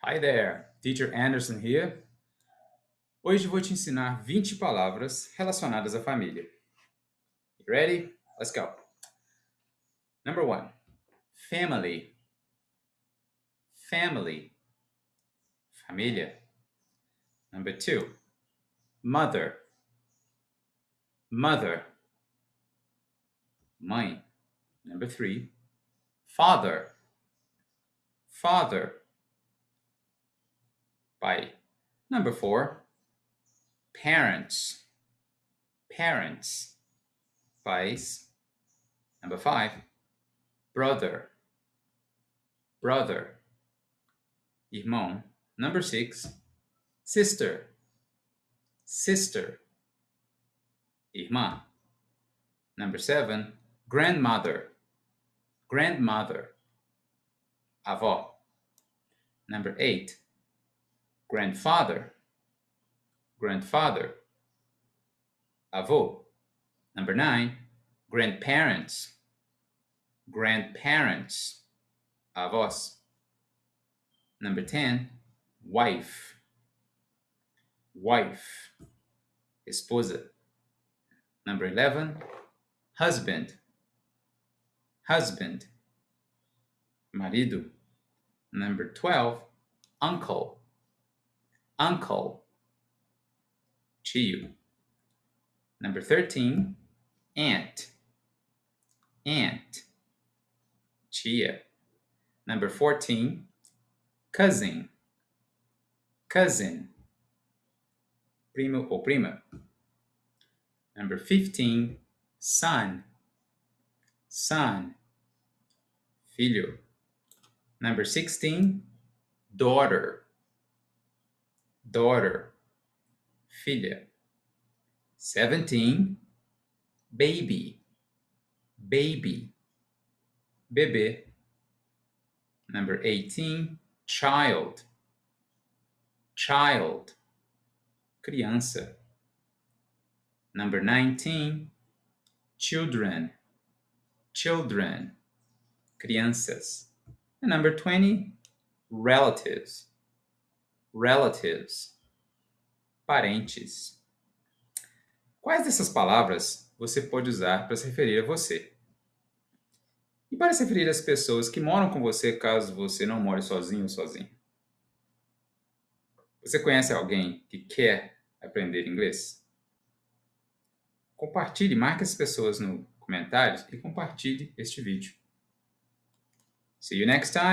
Hi there, Teacher Anderson here. Hoje vou te ensinar 20 palavras relacionadas à família. You ready? Let's go. Number 1, family. Family. Família. Number 2, mother. Mother. Mãe. Number 3, father. Father. Pai. Number 4, parents. Parents. Pais. Number 5, brother. Brother. Irmão. Number 6, sister. Sister. Irmã. Number 7, grandmother. Grandmother. Avó. Number 8, grandfather. Grandfather. Avô. Number 9, grandparents. Grandparents. Avós. Number 10, wife. Wife. Esposa. Number 11, husband. Husband. Marido. Number 12, uncle. Uncle. Tio. Number 13, aunt. Aunt. Tia. Number 14, cousin. Cousin. Primo ou prima. Number 15, son. Son. Filho. Number 16, daughter. Daughter. Filha. 17, baby. Baby. Bebê. Number 18, child. Child. Criança. Number 19, children. Children. Crianças. And number 20, relatives. Relatives. Parentes. Quais dessas palavras você pode usar para se referir a você? E para se referir às pessoas que moram com você caso você não more sozinho ou sozinho? Você conhece alguém que quer aprender inglês? Compartilhe, marque as pessoas nos comentários e compartilhe este vídeo. See you next time!